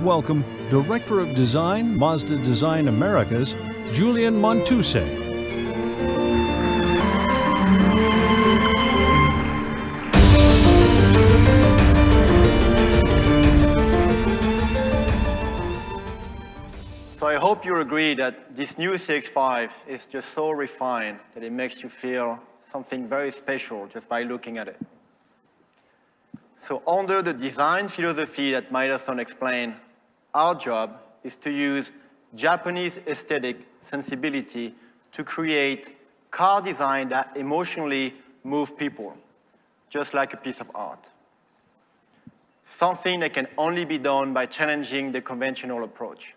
welcome Director of Design, Mazda Design Americas, Julian Montuse. So I hope you agree that this new CX-5 is just so refined that it makes you feel something very special just by looking at it. So under the design philosophy that Maida-san explained, our job is to use Japanese aesthetic sensibility to create car design that emotionally move people, just like a piece of art. Something that can only be done by challenging the conventional approach.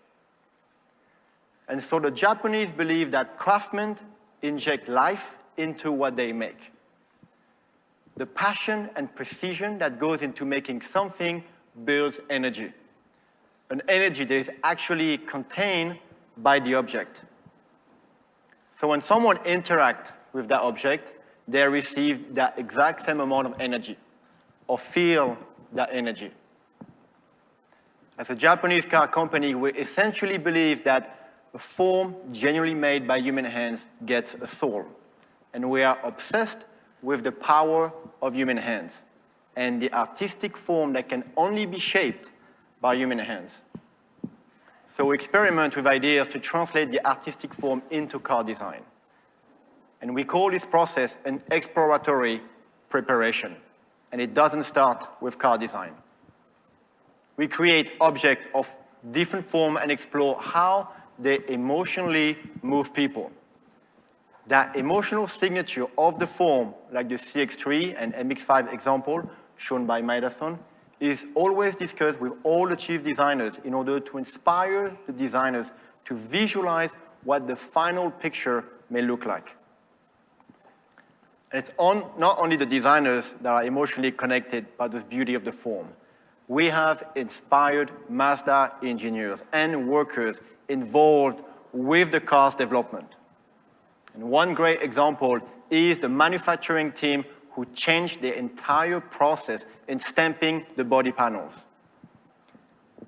And so the Japanese believe that craftsmen inject life into what they make. The passion and precision that goes into making something builds energy. An energy that is actually contained by the object. So when someone interacts with that object, they receive that exact same amount of energy, or feel that energy. As a Japanese car company, we essentially believe that a form genuinely made by human hands gets a soul. And we are obsessed with the power of human hands and the artistic form that can only be shaped by human hands. So we experiment with ideas to translate the artistic form into car design. And we call this process an exploratory preparation. And it doesn't start with car design. We create objects of different form and explore how they emotionally move people. That emotional signature of the form, like the CX-3 and MX-5 example shown by Maida-san, is always discussed with all the chief designers in order to inspire the designers to visualize what the final picture may look like. And it's not only the designers that are emotionally connected by the beauty of the form. We have inspired Mazda engineers and workers involved with the car's development. And one great example is the manufacturing team who changed the entire process in stamping the body panels.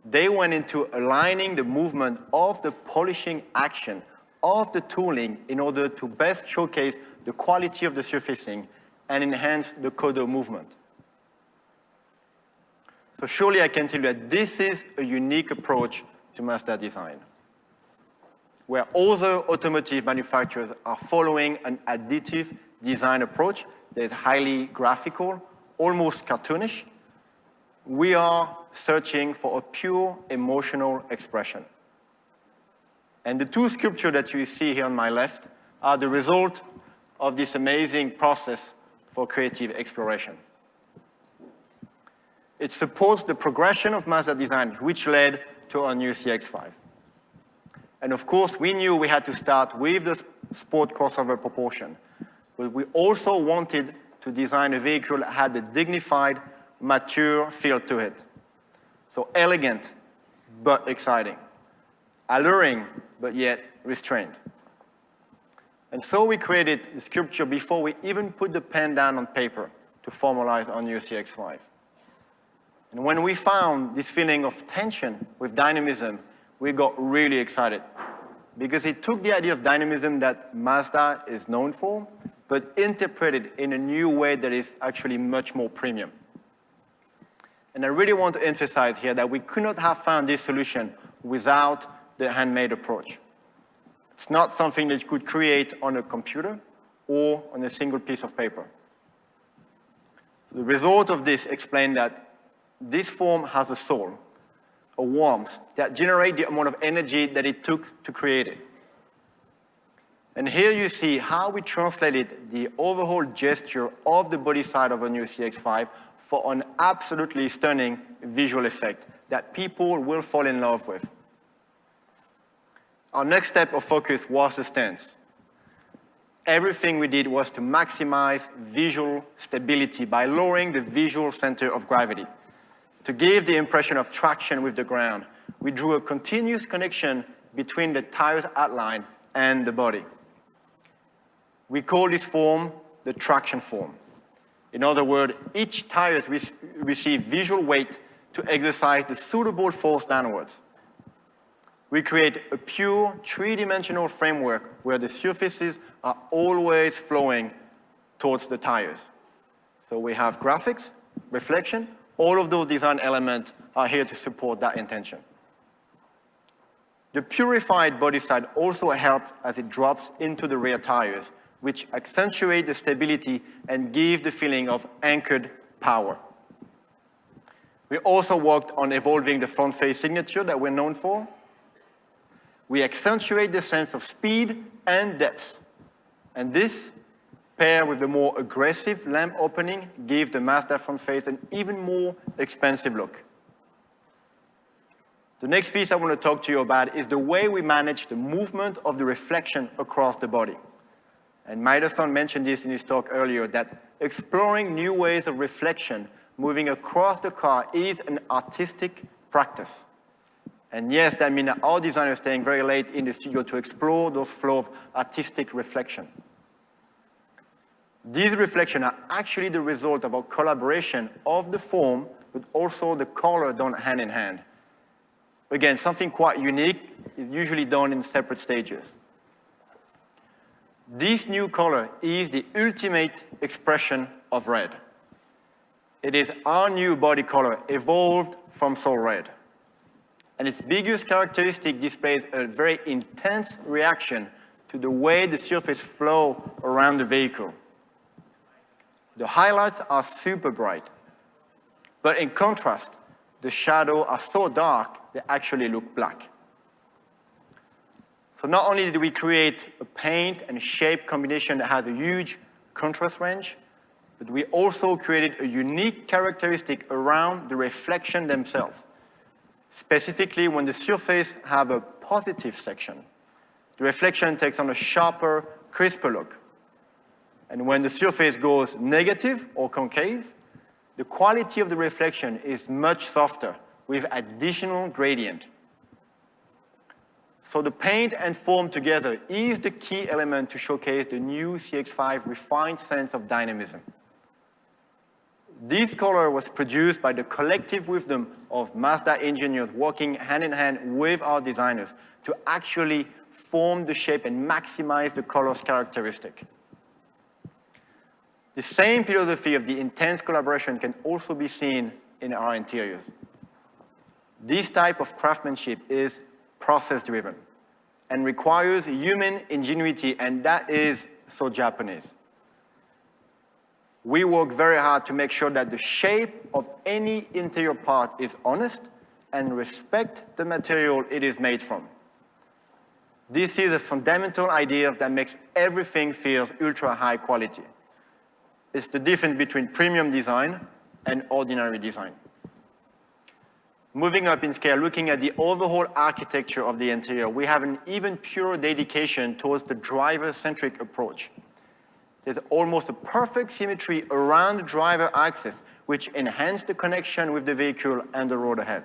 They went into aligning the movement of the polishing action of the tooling in order to best showcase the quality of the surfacing and enhance the Kodo movement. So surely I can tell you that this is a unique approach to Mazda design, where other automotive manufacturers are following an additive design approach that is highly graphical, almost cartoonish. We are searching for a pure emotional expression. And the two sculptures that you see here on my left are the result of this amazing process for creative exploration. It supports the progression of Mazda design, which led to our new CX-5. And of course, we knew we had to start with the sport crossover proportion. But we also wanted to design a vehicle that had a dignified, mature feel to it. So elegant, but exciting. Alluring, but yet restrained. And so we created the sculpture before we even put the pen down on paper to formalize our new CX-5. And when we found this feeling of tension with dynamism, we got really excited because it took the idea of dynamism that Mazda is known for, but interpreted in a new way that is actually much more premium. And I really want to emphasize here that we could not have found this solution without the handmade approach. It's not something that you could create on a computer or on a single piece of paper. So the result of this explained that this form has a soul, a warmth that generates the amount of energy that it took to create it. And here you see how we translated the overall gesture of the body side of a new CX-5 for an absolutely stunning visual effect that people will fall in love with. Our next step of focus was the stance. Everything we did was to maximize visual stability by lowering the visual center of gravity. To give the impression of traction with the ground, we drew a continuous connection between the tire's outline and the body. We call this form the traction form. In other words, each tire receives visual weight to exercise the suitable force downwards. We create a pure three-dimensional framework where the surfaces are always flowing towards the tires. So we have graphics, reflection, all of those design elements are here to support that intention. The purified body side also helps as it drops into the rear tires, which accentuate the stability and give the feeling of anchored power. We also worked on evolving the front face signature that we're known for. We accentuate the sense of speed and depth. And this, paired with the more aggressive lamp opening, gives the Mazda front face an even more expansive look. The next piece I want to talk to you about is the way we manage the movement of the reflection across the body. And Middleton mentioned this in his talk earlier, that exploring new ways of reflection moving across the car is an artistic practice. And yes, that means that our designers are staying very late in the studio to explore those flow of artistic reflection. These reflections are actually the result of our collaboration of the form, but also the color done hand in hand. Again, something quite unique is usually done in separate stages. This new color is the ultimate expression of red. It is our new body color evolved from Soul Red. And its biggest characteristic displays a very intense reaction to the way the surface flows around the vehicle. The highlights are super bright, but in contrast, the shadows are so dark they actually look black. So not only did we create a paint and shape combination that has a huge contrast range, but we also created a unique characteristic around the reflection themselves. Specifically, when the surface have a positive section, the reflection takes on a sharper, crisper look. And when the surface goes negative or concave, the quality of the reflection is much softer with additional gradient. So the paint and foam together is the key element to showcase the new CX-5 refined sense of dynamism. This color was produced by the collective wisdom of Mazda engineers working hand in hand with our designers to actually form the shape and maximize the color's characteristic. The same philosophy of the intense collaboration can also be seen in our interiors. This type of craftsmanship is process-driven and requires human ingenuity, and that is so Japanese. We work very hard to make sure that the shape of any interior part is honest and respect the material it is made from. This is a fundamental idea that makes everything feel ultra high quality. It's the difference between premium design and ordinary design. Moving up in scale, looking at the overall architecture of the interior, we have an even purer dedication towards the driver-centric approach. There's almost a perfect symmetry around the driver axis, which enhances the connection with the vehicle and the road ahead.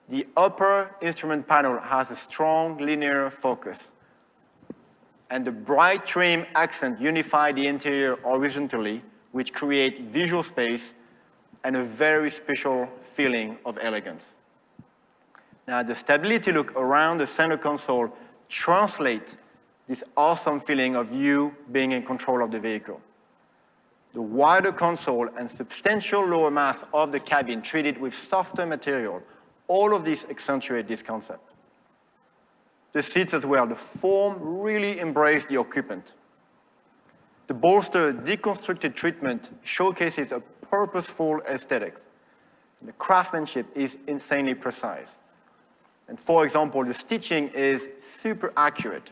The upper instrument panel has a strong linear focus, and the bright trim accent unify the interior horizontally, which create visual space and a very special feeling of elegance. Now, the stability look around the center console translates this awesome feeling of you being in control of the vehicle. The wider console and substantial lower mass of the cabin treated with softer material, all of this accentuate this concept. The seats as well, the form really embrace the occupant. The bolster deconstructed treatment showcases a purposeful aesthetics. The craftsmanship is insanely precise. And for example, the stitching is super accurate.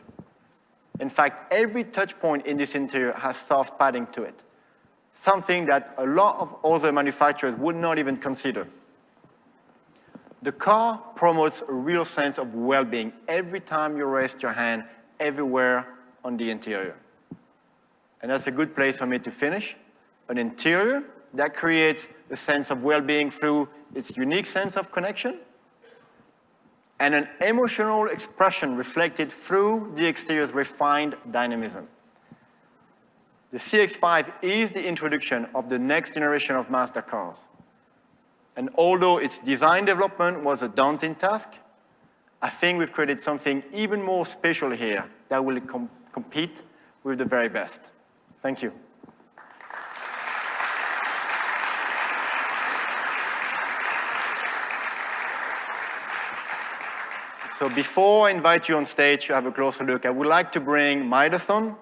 In fact, every touch point in this interior has soft padding to it, something that a lot of other manufacturers would not even consider. The car promotes a real sense of well-being every time you rest your hand everywhere on the interior. And that's a good place for me to finish. An interior that creates a sense of well-being through its unique sense of connection, and an emotional expression reflected through the exterior's refined dynamism. The CX-5 is the introduction of the next generation of Mazda cars. And although its design development was a daunting task, I think we've created something even more special here that will compete with the very best. Thank you. So before I invite you on stage to have a closer look, I would like to bring Maida-san,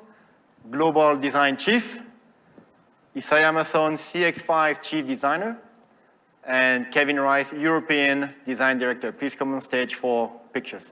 Global Design Chief, Isayama-san, CX-5 Chief Designer, and Kevin Rice, European Design Director. Please come on stage for pictures.